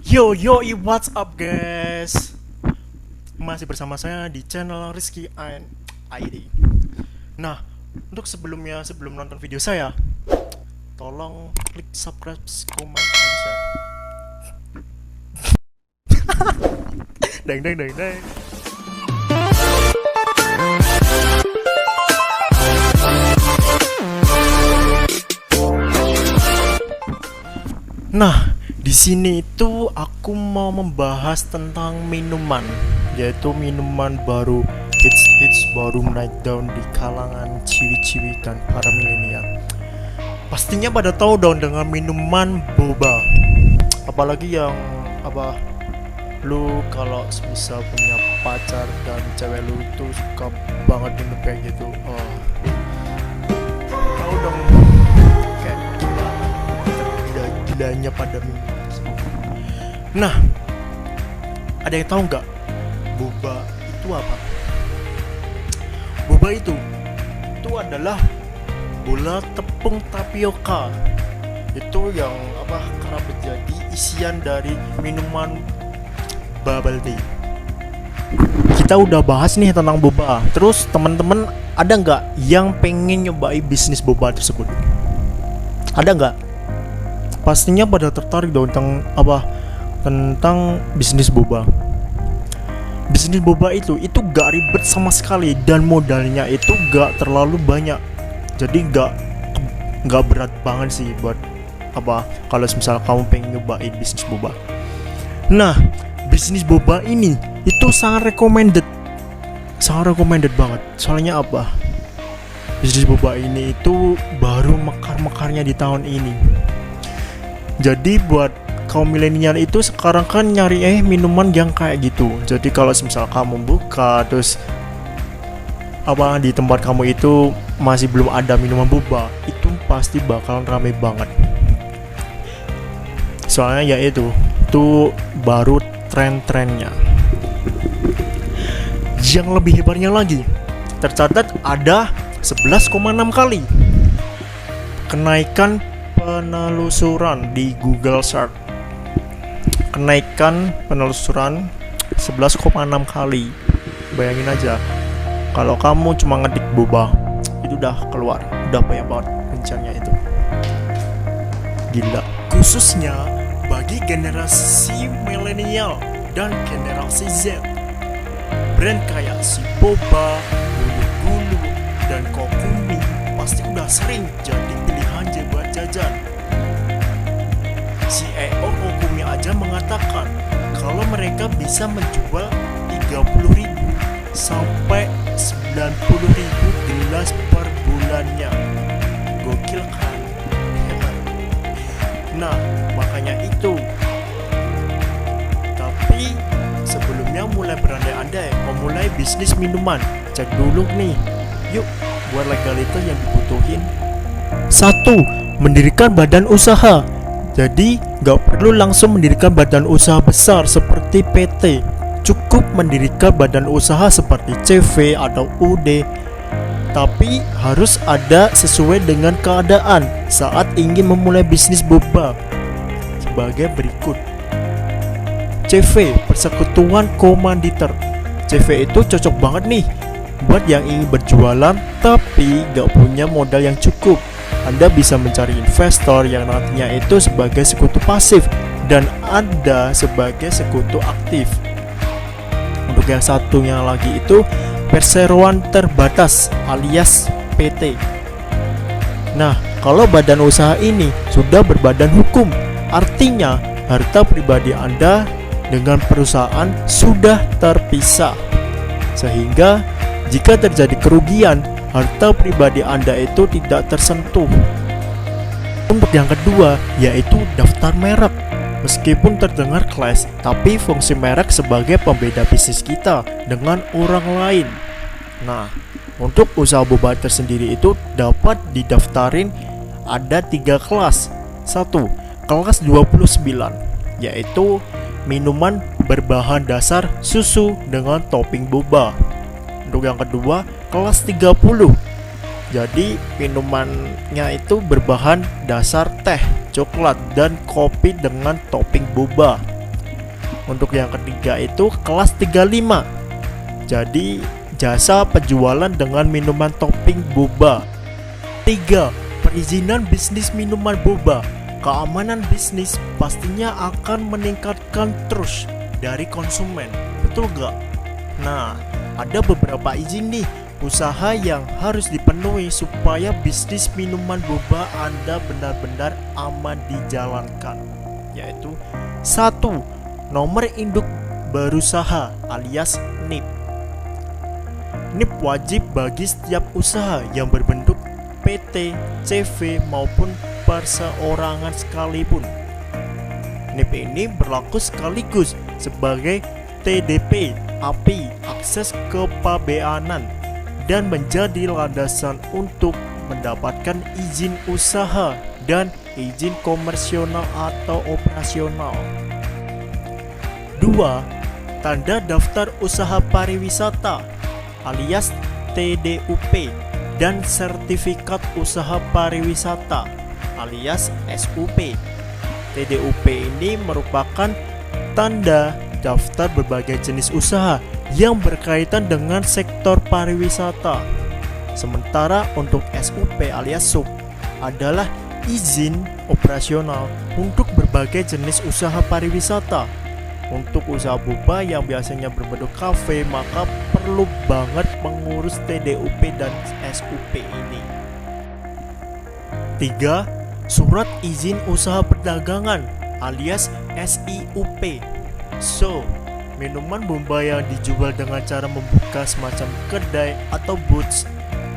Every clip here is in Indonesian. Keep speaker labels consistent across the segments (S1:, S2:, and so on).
S1: What's up guys? Masih bersama saya di channel Rizky ID. Nah, untuk sebelum nonton video saya, tolong klik subscribe, komen, dan share. Deng. Nah, di sini itu aku mau membahas tentang minuman, yaitu minuman baru hits baru naik daun di kalangan ciwi-ciwi dan para milenial. Pastinya pada tahu dong dengan minuman boba. Apalagi yang lu kalau misal punya pacar dan cewek lu tuh suka banget minum kayak gitu. Tahu dong kayak gilanya pada minum. Nah, ada yang tahu nggak boba itu apa? Boba itu adalah bola tepung tapioka. Itu yang kerap menjadi isian dari minuman bubble tea. Kita udah bahas nih tentang boba. Terus teman-teman ada nggak yang pengen nyobain bisnis boba tersebut? Ada nggak? Pastinya pada tertarik dong tentang bisnis boba. Bisnis boba itu gak ribet sama sekali dan modalnya itu gak terlalu banyak. Jadi gak berat banget sih buat kalau misal kamu pengen nyobain bisnis boba. Nah, bisnis boba ini itu sangat recommended banget. Soalnya bisnis boba ini itu baru mekar-mekarnya di tahun ini. Jadi buat kaum milenial itu sekarang kan nyari minuman yang kayak gitu. Jadi kalau misal kamu buka terus di tempat kamu itu masih belum ada minuman boba, itu pasti bakalan rame banget. Soalnya ya itu baru tren-trennya. Yang lebih hebatnya lagi, tercatat ada 11,6 kali kenaikan penelusuran di Google Search. Kenaikan penelusuran 11,6 kali. Bayangin aja, kalau kamu cuma ngetik boba, itu udah keluar, udah banyak banget kencannya itu. Gila. Khususnya bagi generasi milenial dan generasi Z, brand kayak si Boba, Gulu-Gulu, dan Kokumi pasti udah sering jadi pilihan buat jajan. CEO Kokumi aja mengatakan kalau mereka bisa menjual 30.000 sampai 90.000 gelas per bulannya. Gokil kan? Hebat. Nah, makanya itu. Tapi sebelumnya mulai berandai-andai memulai bisnis minuman, cek dulu nih. Yuk, buat legalitas yang dibutuhin. 1. Mendirikan badan usaha. Jadi gak perlu langsung mendirikan badan usaha besar seperti PT. Cukup mendirikan badan usaha seperti CV atau UD. Tapi harus ada sesuai dengan keadaan saat ingin memulai bisnis boba. Sebagai berikut. CV, Persekutuan Komanditer. CV itu cocok banget nih buat yang ingin berjualan tapi gak punya modal yang cukup. Anda bisa mencari investor yang nantinya itu sebagai sekutu pasif dan Anda sebagai sekutu aktif. Untuk yang satunya lagi itu perseroan terbatas alias PT. Nah, kalau badan usaha ini sudah berbadan hukum, artinya harta pribadi Anda dengan perusahaan sudah terpisah. Sehingga jika terjadi kerugian, harta pribadi Anda itu tidak tersentuh. Untuk yang kedua, yaitu daftar merek. Meskipun terdengar kelas, tapi fungsi merek sebagai pembeda bisnis kita dengan orang lain. Nah, untuk usaha boba tersendiri itu dapat didaftarin ada 3 kelas. 1. Kelas 29, yaitu minuman berbahan dasar susu dengan topping boba. Untuk yang kedua, kelas 30. Jadi minumannya itu berbahan dasar teh, coklat, dan kopi dengan topping boba. Untuk yang ketiga itu kelas 35. Jadi jasa penjualan dengan minuman topping boba. 3. Perizinan bisnis minuman boba. Keamanan bisnis pastinya akan meningkatkan trust dari konsumen. Betul gak? Nah, ada beberapa izin nih usaha yang harus dipenuhi supaya bisnis minuman boba Anda benar-benar aman dijalankan. Yaitu 1. Nomor induk berusaha alias NIP. NIP wajib bagi setiap usaha yang berbentuk PT, CV maupun perseorangan sekalipun. NIP ini berlaku sekaligus sebagai TDP API akses kepabeanan dan menjadi landasan untuk mendapatkan izin usaha dan izin komersial atau operasional. 2. Tanda daftar usaha pariwisata alias TDUP dan sertifikat usaha pariwisata alias SUP. TDUP ini merupakan tanda daftar berbagai jenis usaha yang berkaitan dengan sektor pariwisata. Sementara untuk SUP alias SUP adalah izin operasional untuk berbagai jenis usaha pariwisata. Untuk usaha boba yang biasanya berbentuk kafe, maka perlu banget mengurus TDUP dan SUP ini. 3. Surat izin usaha perdagangan alias SIUP. So, minuman boba yang dijual dengan cara membuka semacam kedai atau booths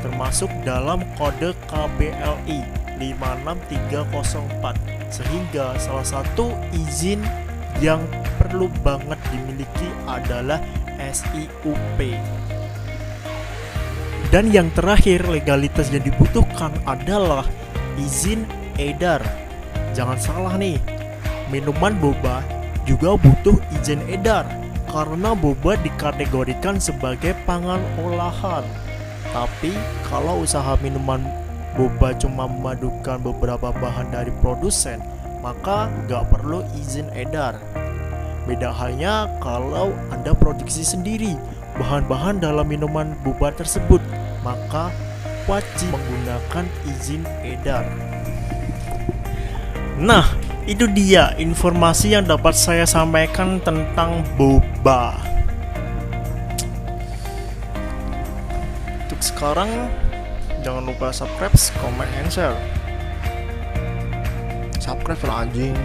S1: termasuk dalam kode KBLI 56304, sehingga salah satu izin yang perlu banget dimiliki adalah SIUP. Dan yang terakhir, legalitas yang dibutuhkan adalah izin edar. Jangan salah nih, minuman boba juga butuh izin edar karena boba dikategorikan sebagai pangan olahan. Tapi kalau usaha minuman boba cuma memadukan beberapa bahan dari produsen, maka nggak perlu izin edar. Beda halnya kalau Anda produksi sendiri bahan-bahan dalam minuman boba tersebut, maka wajib menggunakan izin edar. Nah, itu dia informasi yang dapat saya sampaikan tentang boba. Untuk sekarang, jangan lupa subscribe, comment, and share. Subscribe lah anjing.